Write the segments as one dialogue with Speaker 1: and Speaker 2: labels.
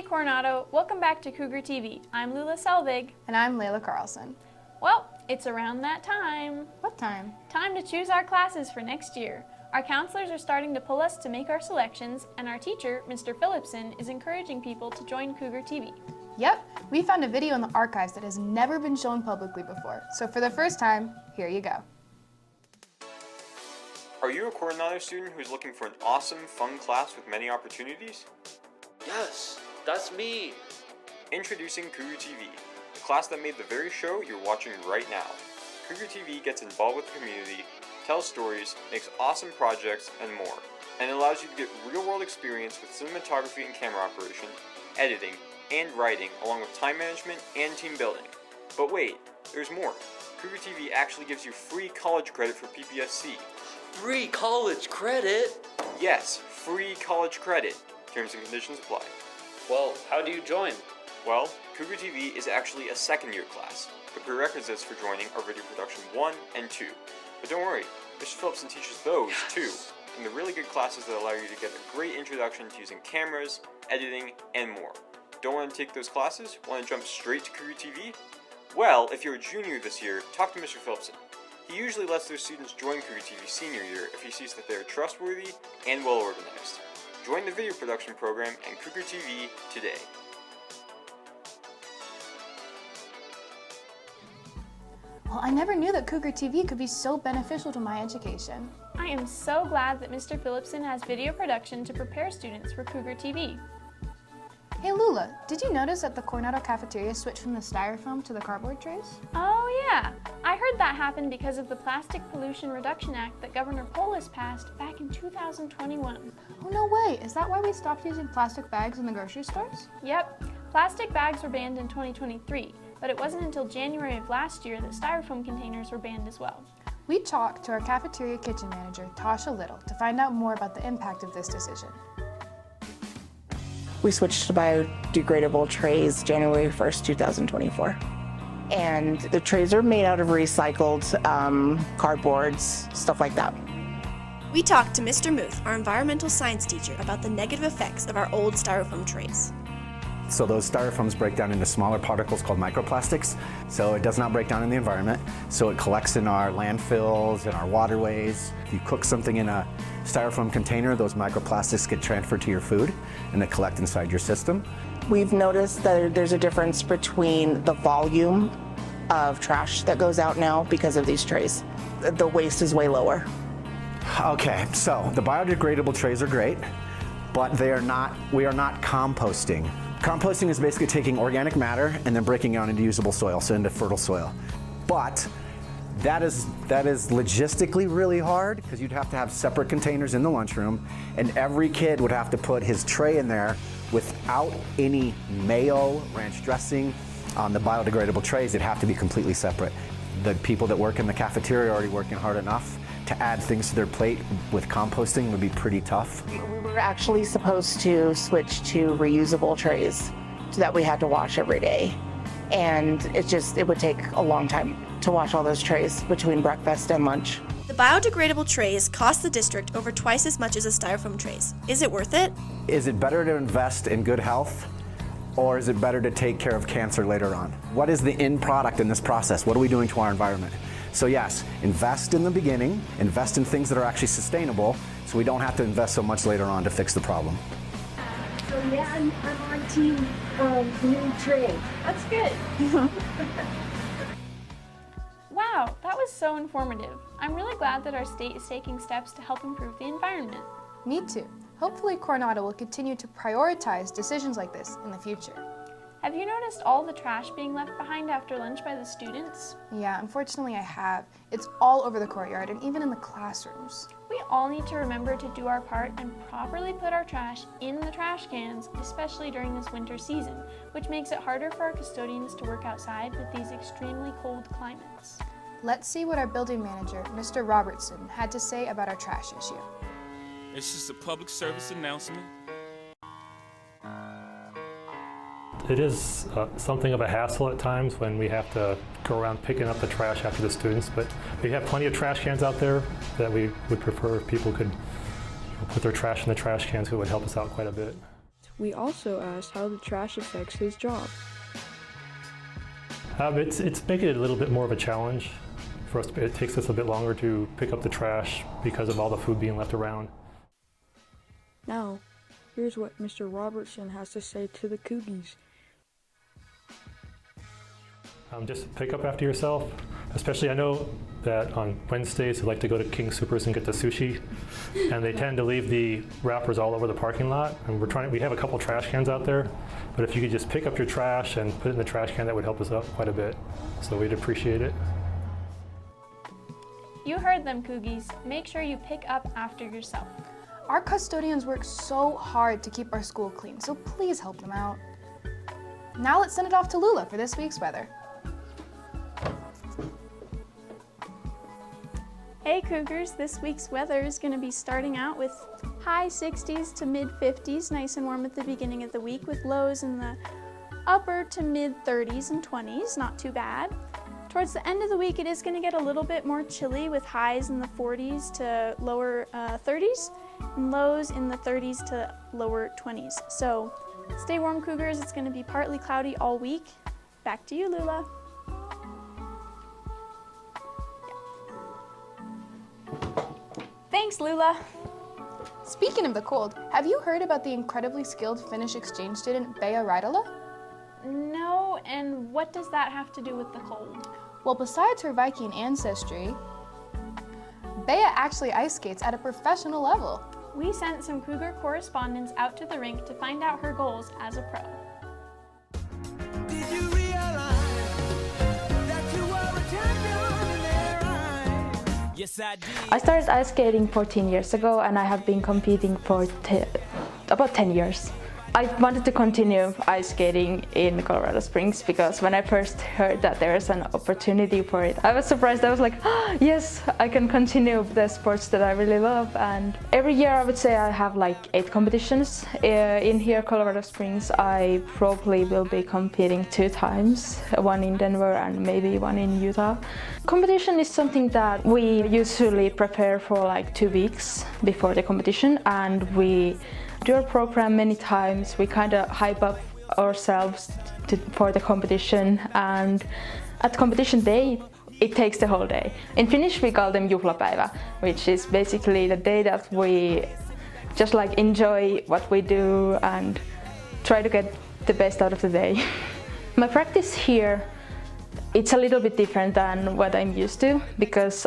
Speaker 1: Coronado, welcome back to Cougar TV. I'm Lula Selvig.
Speaker 2: And I'm Layla Carlson.
Speaker 1: Well, it's around that time.
Speaker 2: What time?
Speaker 1: Time to choose our classes for next year. Our counselors are starting to pull us to make our selections, and our teacher, Mr. Phillipson, is encouraging people to join Cougar TV.
Speaker 2: Yep, we found a video in the archives that has never been shown publicly before. So for the first time, here you go.
Speaker 3: Are you a Coronado student who's looking for an awesome, fun class with many opportunities?
Speaker 4: Yes, that's me.
Speaker 3: Introducing Cougar TV, the class that made the very show you're watching right now. Cougar TV gets involved with the community, tells stories, makes awesome projects, and more, and allows you to get real-world experience with cinematography and camera operation, editing, and writing, along with time management and team building. But wait, there's more. Cougar TV actually gives you free college credit for PPSC.
Speaker 4: Free college credit?
Speaker 3: Yes, free college credit. Terms and conditions apply.
Speaker 4: Well, how do you join?
Speaker 3: Well, Cougar TV is actually a second-year class. The prerequisites for joining are Video Production 1 and 2. But don't worry, Mr. Phillipson teaches those too, and they're really good classes that allow you to get a great introduction to using cameras, editing, and more. Don't want to take those classes? Want to jump straight to Cougar TV? Well, if you're a junior this year, talk to Mr. Phillipson. He usually lets their students join Cougar TV senior year if he sees that they are trustworthy and well organized. Join the video production program and Cougar TV today.
Speaker 2: Well, I never knew that Cougar TV could be so beneficial to my education.
Speaker 1: I am so glad that Mr. Phillipson has video production to prepare students for Cougar TV.
Speaker 2: Hey Lula, did you notice that the Coronado cafeteria switched from the styrofoam to the cardboard trays?
Speaker 1: Oh yeah, I heard that happened because of the Plastic Pollution Reduction Act that Governor Polis passed back in 2021.
Speaker 2: Oh no way, is that why we stopped using plastic bags in the grocery stores?
Speaker 1: Yep, plastic bags were banned in 2023, but it wasn't until January of last year that styrofoam containers were banned as well.
Speaker 2: We talked to our cafeteria kitchen manager, Tasha Little, to find out more about the impact of this decision.
Speaker 5: We switched to biodegradable trays January 1st, 2024. And the trays are made out of recycled cardboards, stuff like that.
Speaker 6: We talked to Mr. Muth, our environmental science teacher, about the negative effects of our old styrofoam trays.
Speaker 7: So those styrofoams break down into smaller particles called microplastics. So it does not break down in the environment. So it collects in our landfills and our waterways. If you cook something in a styrofoam container, those microplastics get transferred to your food and they collect inside your system.
Speaker 5: We've noticed that there's a difference between the volume of trash that goes out now because of these trays. The waste is way lower.
Speaker 7: Okay, so the biodegradable trays are great, but we are not composting. Composting is basically taking organic matter and then breaking it down into usable soil, so into fertile soil. But that is logistically really hard because you'd have to have separate containers in the lunchroom, and every kid would have to put his tray in there without any mayo, ranch dressing. On the biodegradable trays, it'd have to be completely separate. The people that work in the cafeteria are already working hard enough. To add things to their plate with composting would be pretty tough.
Speaker 5: We were actually supposed to switch to reusable trays so that we had to wash every day. And it would take a long time to wash all those trays between breakfast and lunch.
Speaker 6: The biodegradable trays cost the district over twice as much as the styrofoam trays. Is it worth it?
Speaker 7: Is it better to invest in good health, or is it better to take care of cancer later on? What is the end product in this process? What are we doing to our environment? So yes, invest in the beginning, invest in things that are actually sustainable, so we don't have to invest so much later on to fix the problem.
Speaker 8: So yeah, I'm on team new tray.
Speaker 1: That's good. Wow, that was so informative. I'm really glad that our state is taking steps to help improve the environment.
Speaker 2: Me too. Hopefully Coronado will continue to prioritize decisions like this in the future.
Speaker 1: Have you noticed all the trash being left behind after lunch by the students?
Speaker 2: Yeah, unfortunately I have. It's all over the courtyard and even in the classrooms.
Speaker 1: We all need to remember to do our part and properly put our trash in the trash cans, especially during this winter season, which makes it harder for our custodians to work outside with these extremely cold climates.
Speaker 2: Let's see what our building manager, Mr. Robertson, had to say about our trash issue.
Speaker 9: It's just a public service announcement.
Speaker 10: It is something of a hassle at times when we have to go around picking up the trash after the students, but we have plenty of trash cans out there that we would prefer if people could put their trash in the trash cans. It would help us out quite a bit.
Speaker 11: We also asked how the trash affects his job.
Speaker 10: It's making it a little bit more of a challenge for us. It takes us a bit longer to pick up the trash because of all the food being left around.
Speaker 11: Now, here's what Mr. Robertson has to say to the Cougies.
Speaker 10: Just pick up after yourself. Especially, I know that on Wednesdays they like to go to King Soopers and get the sushi, and they tend to leave the wrappers all over the parking lot. And we have a couple trash cans out there, but if you could just pick up your trash and put it in the trash can, that would help us out quite a bit. So we'd appreciate it.
Speaker 1: You heard them, Cougies. Make sure you pick up after yourself.
Speaker 2: Our custodians work so hard to keep our school clean, so please help them out. Now let's send it off to Lula for this week's weather.
Speaker 1: Hey Cougars, this week's weather is going to be starting out with high 60s to mid 50s, nice and warm at the beginning of the week, with lows in the upper to mid 30s and 20s, not too bad. Towards the end of the week, it is going to get a little bit more chilly with highs in the 40s to lower 30s and lows in the 30s to lower 20s. So stay warm, Cougars. It's going to be partly cloudy all week. Back to you, Lula. Thanks, Lula.
Speaker 2: Speaking of the cold, have you heard about the incredibly skilled Finnish exchange student Bea Raitala?
Speaker 1: No, and what does that have to do with the cold?
Speaker 2: Well, besides her Viking ancestry, Bea actually ice skates at a professional level.
Speaker 1: We sent some Cougar correspondents out to the rink to find out her goals as a pro.
Speaker 12: Did you realize that you were a champion in their eyes? Yes, I did.
Speaker 13: I started ice skating 14 years ago, and I have been competing for about 10 years. I wanted to continue ice skating in Colorado Springs because when I first heard that there is an opportunity for it, I was surprised. I was like, oh, yes, I can continue the sports that I really love. And every year I would say I have like 8 competitions. In here, Colorado Springs, I probably will be competing 2 times, one in Denver and maybe one in Utah. Competition is something that we usually prepare for like 2 weeks before the competition, and we do our program many times. We kind of hype up ourselves for the competition, and at competition day it takes the whole day. In Finnish we call them juhlapäivä, which is basically the day that we just like enjoy what we do and try to get the best out of the day. My practice here, it's a little bit different than what I'm used to, because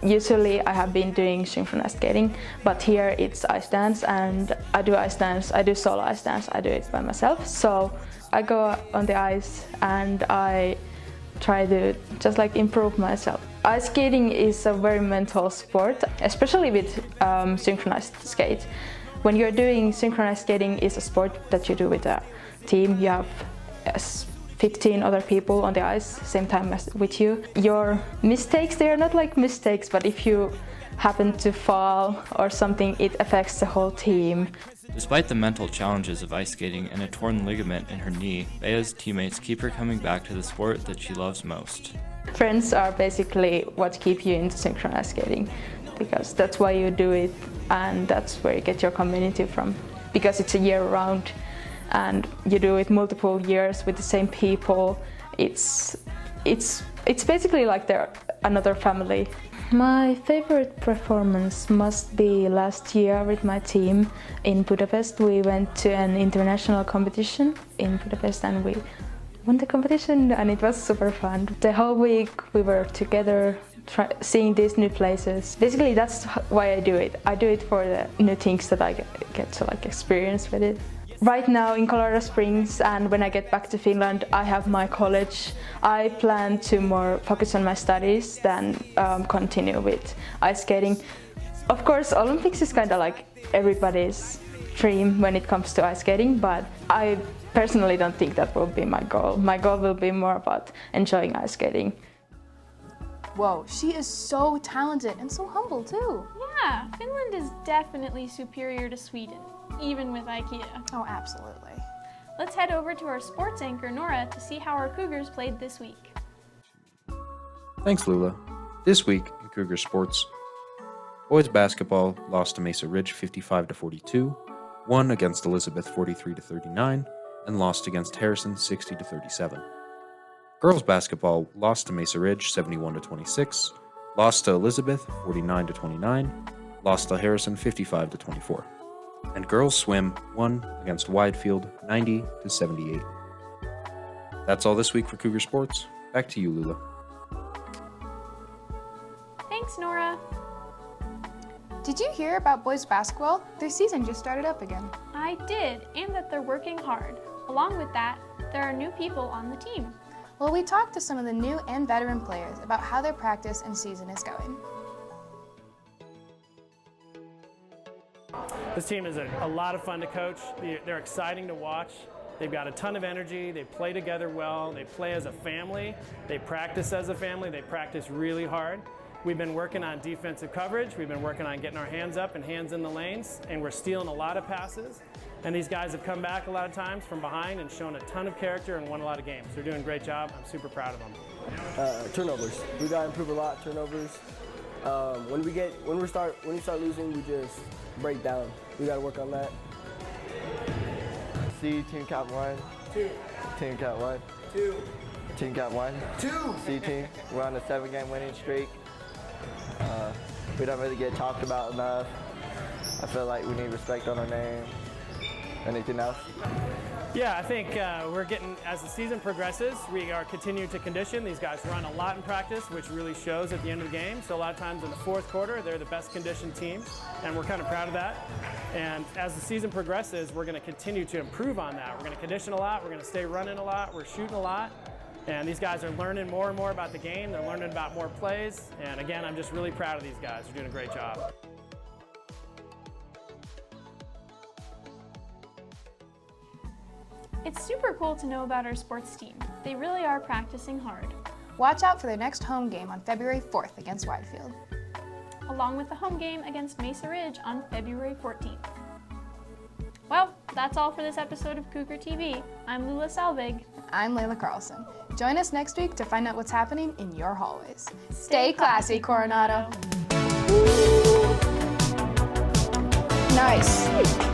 Speaker 13: usually I have been doing synchronized skating, but here it's ice dance, and I do ice dance, I do solo ice dance, I do it by myself. So I go on the ice and I try to just like improve myself. Ice skating is a very mental sport, especially with synchronized skate. When you're doing synchronized skating, is a sport that you do with a team. You have 15 other people on the ice same time as with you. Your mistakes, they are not like mistakes, but if you happen to fall or something, it affects the whole team.
Speaker 14: Despite the mental challenges of ice skating and a torn ligament in her knee, Bea's teammates keep her coming back to the sport that she loves most.
Speaker 13: Friends are basically what keep you into synchronized skating, because that's why you do it, and that's where you get your community from, because it's a year round and you do it multiple years with the same people. It's basically like they're another family. My favorite performance must be last year with my team in Budapest. We went to an international competition in Budapest and we won the competition, and it was super fun. The whole week we were together seeing these new places. Basically that's why I do it. I do it for the new things that I get to like experience with it. Right now in Colorado Springs, and when I get back to Finland, I have my college. I plan to more focus on my studies than continue with ice skating. Of course, Olympics is kind of like everybody's dream when it comes to ice skating, but I personally don't think that will be my goal. My goal will be more about enjoying ice skating.
Speaker 2: Whoa, she is so talented and so humble too.
Speaker 1: Yeah, Finland is definitely superior to Sweden, even with IKEA.
Speaker 2: Oh, absolutely.
Speaker 1: Let's head over to our sports anchor, Nora, to see how our Cougars played this week.
Speaker 15: Thanks, Lula. This week in Cougar sports, boys basketball lost to Mesa Ridge 55-42, won against Elizabeth 43-39, and lost against Harrison 60-37. Girls basketball lost to Mesa Ridge 71-26, lost to Elizabeth 49-29, lost to Harrison 55-24. And girls swim won against Widefield 90-78. That's all this week for Cougar Sports. Back to you, Lula.
Speaker 1: Thanks, Nora.
Speaker 2: Did you hear about boys basketball? Their season just started up again.
Speaker 1: I did, and that they're working hard. Along with that, there are new people on the team.
Speaker 2: Well, we talked to some of the new and veteran players about how their practice and season is going.
Speaker 16: This team is a lot of fun to coach. They're exciting to watch. They've got a ton of energy. They play together well. They play as a family. They practice as a family. They practice really hard. We've been working on defensive coverage. We've been working on getting our hands up and hands in the lanes, and we're stealing a lot of passes. And these guys have come back a lot of times from behind and shown a ton of character and won a lot of games. They're doing a great job. I'm super proud of them.
Speaker 17: Turnovers. We got to improve a lot. Turnovers. When we start losing, we just break down. We got to work on that.
Speaker 18: C, team cap 1. 2. Team cap 1. 2. Team cap 1. 2. C team. We're on a 7-game winning streak. We don't really get talked about enough. I feel like we need respect on our name. Anything else?
Speaker 16: Yeah, I think we're getting, as the season progresses, we are continuing to condition. These guys run a lot in practice, which really shows at the end of the game. So a lot of times in the fourth quarter, they're the best conditioned team, and we're kind of proud of that. And as the season progresses, we're going to continue to improve on that. We're going to condition a lot. We're going to stay running a lot. We're shooting a lot. And these guys are learning more and more about the game. They're learning about more plays. And again, I'm just really proud of these guys. They're doing a great job.
Speaker 1: It's super cool to know about our sports team. They really are practicing hard.
Speaker 2: Watch out for their next home game on February 4th against Widefield,
Speaker 1: along with the home game against Mesa Ridge on February 14th. Well, that's all for this episode of Cougar TV. I'm Lula Salvig.
Speaker 2: I'm Layla Carlson. Join us next week to find out what's happening in your hallways. Stay classy, Coronado. Nice.